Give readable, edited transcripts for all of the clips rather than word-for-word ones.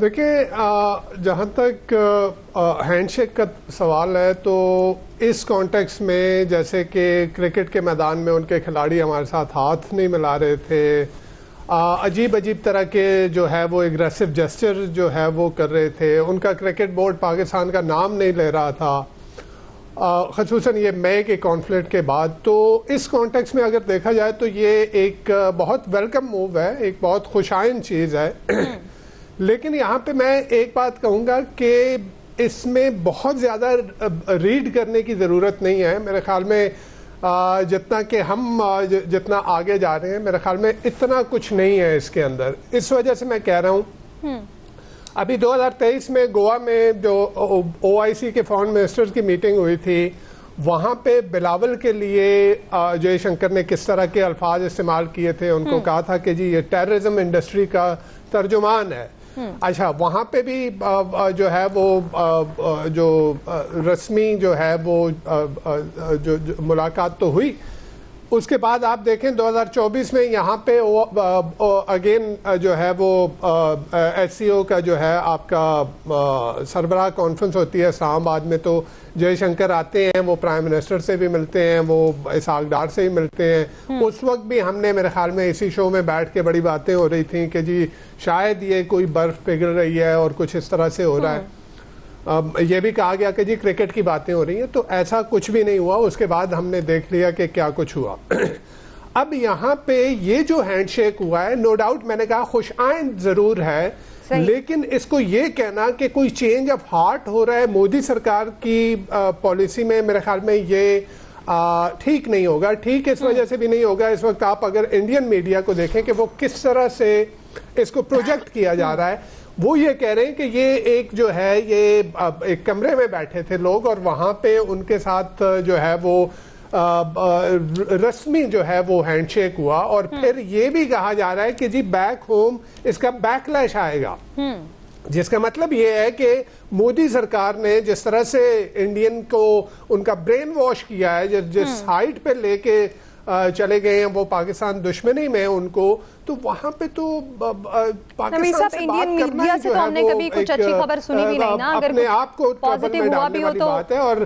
دیکھیں جہاں تک ہینڈ شیک کا سوال ہے تو اس کانٹیکس میں جیسے کہ کرکٹ کے میدان میں ان کے کھلاڑی ہمارے ساتھ ہاتھ نہیں ملا رہے تھے، عجیب طرح کے جو ہے وہ اگریسو جسچر جو ہے وہ کر رہے تھے، ان کا کرکٹ بورڈ پاکستان کا نام نہیں لے رہا تھا، خصوصاً یہ مئی کے کانفلکٹ کے بعد. تو اس کانٹیکس میں اگر دیکھا جائے تو یہ ایک بہت ویلکم موو ہے، ایک بہت خوشائن چیز ہے. لیکن یہاں پہ میں ایک بات کہوں گا کہ اس میں بہت زیادہ ریڈ کرنے کی ضرورت نہیں ہے. میرے خیال میں جتنا کہ ہم جتنا آگے جا رہے ہیں میرے خیال میں اتنا کچھ نہیں ہے اس کے اندر. اس وجہ سے میں کہہ رہا ہوں ابھی 2023 میں گوا میں جو OIC کے فارن منسٹرز کی میٹنگ ہوئی تھی، وہاں پہ بلاول کے لیے جے شنکر نے کس طرح کے الفاظ استعمال کیے تھے. ان کو کہا تھا کہ جی یہ ٹیررزم انڈسٹری کا ترجمان ہے. اچھا، وہاں پہ بھی جو ہے وہ جو رسمی جو ہے وہ جو ملاقات تو ہوئی. اس کے بعد آپ دیکھیں 2024 میں یہاں پہ اگین جو ہے وہ SCO کا جو ہے آپ کا سربراہ کانفرنس ہوتی ہے اسلام آباد میں، تو جے شنکر آتے ہیں، وہ پرائم منسٹر سے بھی ملتے ہیں، وہ اسحاق ڈار سے بھی ملتے ہیں. اس وقت بھی ہم نے میرے خیال میں اسی شو میں بیٹھ کے بڑی باتیں ہو رہی تھیں کہ جی شاید یہ کوئی برف پگھل رہی ہے اور کچھ اس طرح سے ہو رہا ہے. یہ بھی کہا گیا کہ جی کرکٹ کی باتیں ہو رہی ہیں، تو ایسا کچھ بھی نہیں ہوا. اس کے بعد ہم نے دیکھ لیا کہ کیا کچھ ہوا. اب یہاں پہ یہ جو ہینڈ شیک ہوا ہے، نو ڈاؤٹ میں نے کہا خوش آئند ضرور ہے، لیکن اس کو یہ کہنا کہ کوئی چینج آف ہارٹ ہو رہا ہے مودی سرکار کی پالیسی میں، میرے خیال میں یہ ٹھیک نہیں ہوگا. ٹھیک اس وجہ سے بھی نہیں ہوگا، اس وقت آپ اگر انڈین میڈیا کو دیکھیں کہ وہ کس طرح سے اس کو پروجیکٹ کیا جا رہا ہے. وہ یہ کہہ رہے ہیں کہ یہ ایک جو ہے یہ ایک کمرے میں بیٹھے تھے لوگ اور وہاں پہ ان کے ساتھ جو ہے وہ رسمی جو ہے وہ ہینڈ شیک ہوا. اور پھر یہ بھی کہا جا رہا ہے کہ جی بیک ہوم اس کا بیک لیش آئے گا، جس کا مطلب یہ ہے کہ مودی سرکار نے جس طرح سے انڈین کو ان کا برین واش کیا ہے، جس ہائٹ پہ لے کے چلے گئے ہیں وہ پاکستان دشمنی میں ان کو، تو وہاں پہ تو پاکستان سے بات کرنا جو ہے وہ اپنے آپ کو ٹربل میں ڈالنے والی بات ہے. اور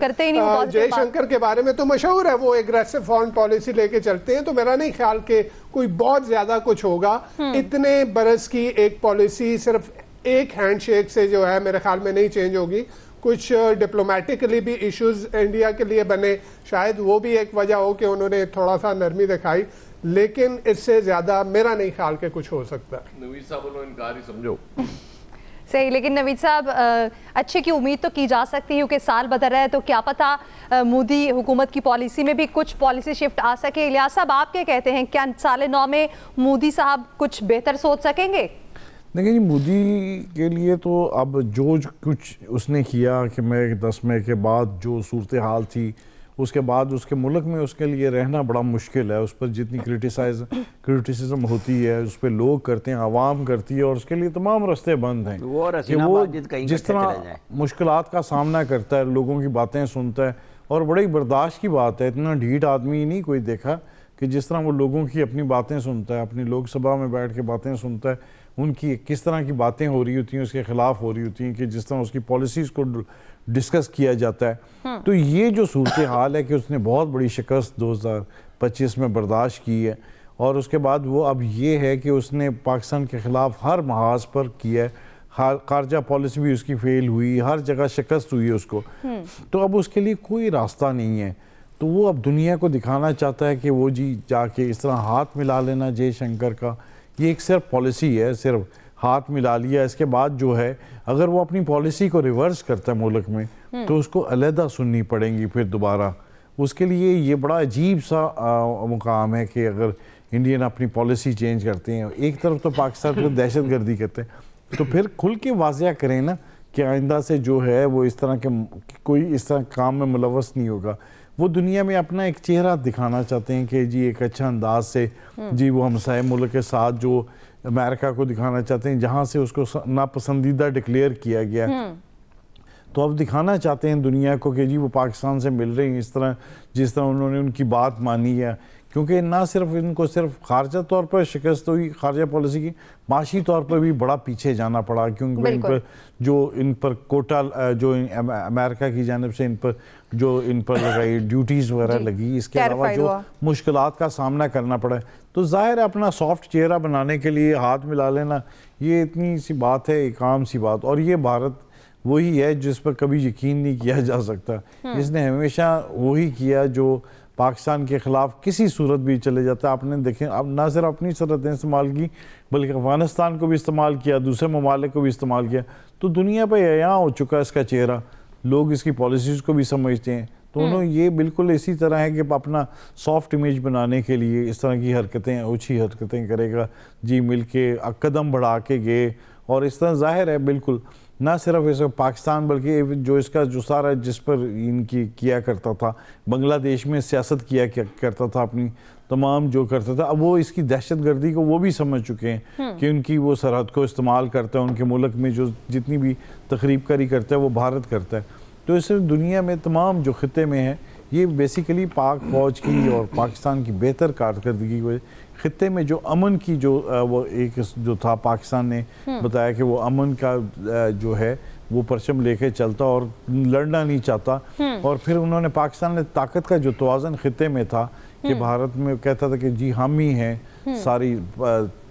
جے شنکر کے بارے میں تو مشہور ہے، وہ اگریسو فارن پالیسی لے کے چلتے ہیں، تو میرا نہیں خیال کہ کوئی بہت زیادہ کچھ ہوگا. اتنے برس کی ایک پالیسی صرف ایک ہینڈ شیک سے جو ہے میرے خیال میں نہیں چینج ہوگی. کچھ ڈپلومیٹکلی بھی ایشوز انڈیا کے لیے بنے، شاید وہ بھی ایک وجہ ہو کہ انہوں نے تھوڑا سا نرمی دکھائی، لیکن اس سے زیادہ میرا نہیں خیال کہ کچھ ہو سکتا ہے. نوید صاحب انہوں انکار ہی سمجھو. صحیح، لیکن نوید صاحب اچھے کی امید تو کی جا سکتی ہے کیونکہ سال بدل رہا ہے، تو کیا پتہ مودی حکومت کی پالیسی میں بھی کچھ پالیسی شفٹ آ سکے. الیاس صاحب آپ کیا کہتے ہیں، کیا سال 9 میں مودی صاحب کچھ بہتر سوچ سکیں گے؟ دیکھیں جی، مودی کے لیے تو اب جو کچھ اس نے کیا کہ میں 10 مئی کے بعد جو صورتحال تھی، اس کے بعد اس کے ملک میں اس کے لیے رہنا بڑا مشکل ہے. اس پر جتنی کرٹیسزم ہوتی ہے اس پہ لوگ کرتے ہیں، عوام کرتی ہے، اور اس کے لیے تمام رستے بند ہیں کہ وہ جس طرح مشکلات کا سامنا کرتا ہے، لوگوں کی باتیں سنتا ہے، اور بڑی برداشت کی بات ہے. اتنا ڈھیٹ آدمی نہیں کوئی دیکھا کہ جس طرح وہ لوگوں کی اپنی باتیں سنتا ہے، اپنی لوک سبھا میں بیٹھ کے باتیں سنتا ہے، ان کی کس طرح کی باتیں ہو رہی ہوتی ہیں، اس کے خلاف ہو رہی ہوتی ہیں، کہ جس طرح اس کی پالیسیز کو ڈسکس کیا جاتا ہے. تو یہ جو صورتحال ہے کہ اس نے بہت بڑی شکست 2025 میں برداشت کی ہے، اور اس کے بعد وہ اب یہ ہے کہ اس نے پاکستان کے خلاف ہر محاذ پر کیا ہے. خارجہ پالیسی بھی اس کی فیل ہوئی، ہر جگہ شکست ہوئی اس کو. تو اب اس کے لیے کوئی راستہ نہیں ہے. تو وہ اب دنیا کو دکھانا چاہتا ہے کہ وہ جی جا کے اس طرح ہاتھ ملا لینا جے شنکر کا، یہ ایک صرف پالیسی ہے، صرف ہاتھ ملا لیا. اس کے بعد جو ہے اگر وہ اپنی پالیسی کو ریورس کرتا ہے ملک میں تو اس کو علیحدہ سننی پڑیں گی پھر دوبارہ. اس کے لیے یہ بڑا عجیب سا مقام ہے کہ اگر انڈین اپنی پالیسی چینج کرتے ہیں، ایک طرف تو پاکستان کو دہشت گردی کرتے ہیں، تو پھر کھل کے واضح کریں نا کہ آئندہ سے جو ہے وہ اس طرح کے کوئی اس طرح کام میں ملوث نہیں ہوگا. وہ دنیا میں اپنا ایک چہرہ دکھانا چاہتے ہیں کہ جی ایک اچھا انداز سے جی وہ ہمسائے ملک کے ساتھ جو امریکہ کو دکھانا چاہتے ہیں جہاں سے اس کو ناپسندیدہ ڈکلیئر کیا گیا، تو اب دکھانا چاہتے ہیں دنیا کو کہ جی وہ پاکستان سے مل رہے ہیں اس طرح جس طرح انہوں نے ان کی بات مانی ہے کیونکہ نہ صرف ان کو صرف خارجہ طور پر شکست ہوئی خارجہ پالیسی کی، معاشی طور پر بھی بڑا پیچھے جانا پڑا، کیونکہ ان پر کوٹا جو امریکہ کی جانب سے ان پر لگائی ڈیوٹیز وغیرہ لگی، اس کے علاوہ جو مشکلات کا سامنا کرنا پڑا، تو ظاہر ہے اپنا سافٹ چہرہ بنانے کے لیے ہاتھ ملا لینا یہ اتنی سی بات ہے، ایک عام سی بات. اور یہ بھارت وہی ہے جس پر کبھی یقین نہیں کیا جا سکتا. اس نے ہمیشہ وہی کیا جو پاکستان کے خلاف کسی صورت بھی چلے جاتا ہے. آپ نے دیکھیں اب نہ صرف اپنی سرحدیں استعمال کی بلکہ افغانستان کو بھی استعمال کیا، دوسرے ممالک کو بھی استعمال کیا، تو دنیا پہ عیاں ہو چکا اس کا چہرہ، لوگ اس کی پالیسیز کو بھی سمجھتے ہیں. تو انہوں یہ بالکل اسی طرح ہے کہ اپنا سافٹ امیج بنانے کے لیے اس طرح کی حرکتیں، اوچھی حرکتیں کرے گا، جی مل کے قدم بڑھا کے گئے. اور اس طرح ظاہر ہے بالکل نہ صرف اس پاکستان بلکہ جو اس کا جو سارا جس پر ان کی کیا کرتا تھا، بنگلہ دیش میں سیاست کیا کرتا تھا، اپنی تمام جو کرتا تھا، اب وہ اس کی دہشت گردی کو وہ بھی سمجھ چکے ہیں کہ ان کی وہ سرحد کو استعمال کرتا ہے، ان کے ملک میں جو جتنی بھی تخریب کاری کرتا ہے وہ بھارت کرتا ہے. تو اس دنیا میں تمام جو خطے میں ہے یہ بیسیکلی پاک فوج کی اور پاکستان کی بہتر کارکردگی کی خطے میں جو امن کی جو وہ ایک جو تھا، پاکستان نے بتایا کہ وہ امن کا جو ہے وہ پرچم لے کے چلتا اور لڑنا نہیں چاہتا. اور پھر انہوں نے پاکستان نے طاقت کا جو توازن خطے میں تھا کہ بھارت میں کہتا تھا کہ جی ہم ہی ہیں، ساری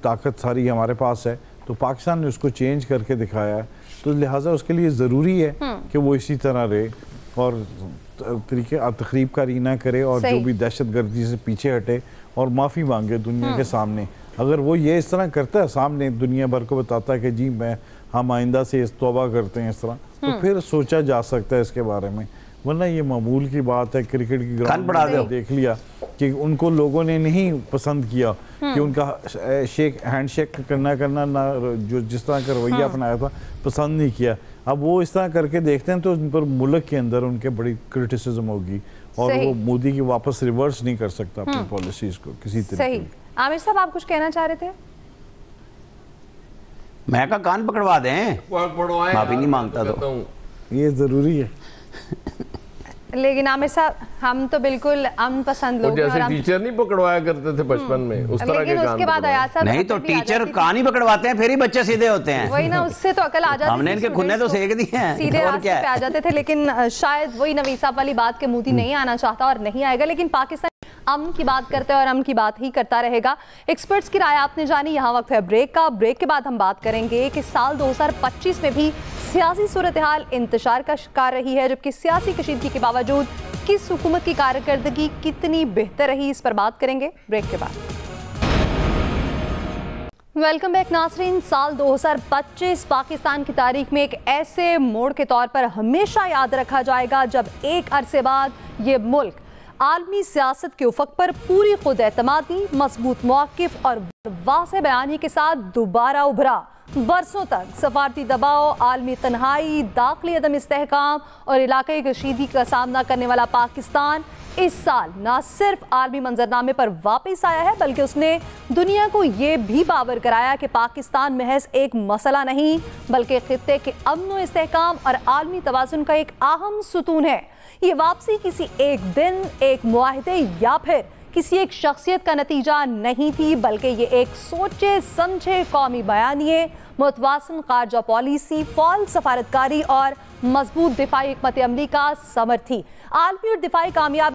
طاقت ساری ہمارے پاس ہے، تو پاکستان نے اس کو چینج کر کے دکھایا ہے. تو لہٰذا اس کے لیے ضروری ہے کہ وہ اسی طرح رہے اور تخریب کاری نہ کرے اور جو بھی دہشت گردی سے پیچھے ہٹے اور معافی مانگے دنیا کے سامنے. اگر وہ یہ اس طرح کرتا ہے، سامنے دنیا بھر کو بتاتا ہے کہ جی ہم آئندہ سے توبہ کرتے ہیں اس طرح، تو پھر سوچا جا سکتا ہے اس کے بارے میں. ورنہ یہ معمول کی بات ہے، کرکٹ کی گراؤنڈ میں دیکھ لیا کہ ان کو لوگوں نے نہیں پسند کیا کہ ان کا ہینڈ شیک کرنا نہ جو جس طرح کا رویہ اپنایا تھا پسند نہیں کیا. اب وہ اس طرح کر کے دیکھتے ہیں تو ان پر ملک کے اندر ان کے بڑی کرٹیسزم ہوگی اور وہ مودی کی واپس ریورس نہیں کر سکتا اپنی پالیسیز کو کسی طریقے. صحیح. عامر صاحب آپ کچھ کہنا چاہ رہے تھے؟ میں کہا کان پکڑوا دیں، معافی نہیں مانگتا تو یہ ضروری ہے. لیکن عامر صاحب ہم تو بالکل امن پسند لوگ ہیں، جیسے ٹیچر نہیں پکڑوایا کرتے تھے بچپن میں اس طرح کے اس کے بعد نہیں تو ٹیچر کان ہی پکڑواتے ہیں پھر ہی بچے سیدھے ہوتے ہیں. وہی نا، اس سے تو عقل آ جاتی ہے، ہم نے ان کے کھنے تو سیک دی ہیں، سیدھے راستے پہ آ جاتے تھے. لیکن شاید وہی نوید صاحب والی بات کہ مودی نہیں آنا چاہتا اور نہیں آئے گا، لیکن پاکستان امن کی بات کرتے ہیں اور امن کی بات ہی کرتا رہے گا. ایکسپرٹس کی رائے آپ نے جانی. یہاں وقت ہے بریک کا. بریک کے بعد ہم بات کریں گے کہ سال 2025 میں بھی سیاسی صورتحال انتشار کا شکار رہی ہے، جبکہ سیاسی کشیدگی کے باوجود کس حکومت کی کارکردگی کتنی بہتر رہی، اس پر بات کریں گے بریک کے بعد. ویلکم بیک ناظرین. سال 2025 پاکستان کی تاریخ میں ایک ایسے موڑ کے طور پر ہمیشہ یاد رکھا جائے گا جب ایک عرصے بعد یہ ملک عالمی سیاست کے افق پر پوری خود اعتمادی، مضبوط موقف اور واضح بیانی کے ساتھ دوبارہ ابھرا. برسوں تک سفارتی دباؤ، عالمی تنہائی، داخلی عدم استحکام اور علاقائی کشیدگی کا سامنا کرنے والا پاکستان اس سال نہ صرف عالمی منظرنامے پر واپس آیا ہے بلکہ اس نے دنیا کو یہ بھی باور کرایا کہ پاکستان محض ایک مسئلہ نہیں بلکہ خطے کے امن و استحکام اور عالمی توازن کا ایک اہم ستون ہے. یہ واپسی کسی ایک دن، ایک معاہدے یا پھر کسی ایک شخصیت کا نتیجہ نہیں تھی بلکہ یہ ایک سوچے سمجھے قومی بیانیے، متوازن خارجہ پالیسی، فعال سفارتکاری اور مضبوط دفاعی حکمت عملی کا ثمر تھی. عالمی اور دفاعی کامیابی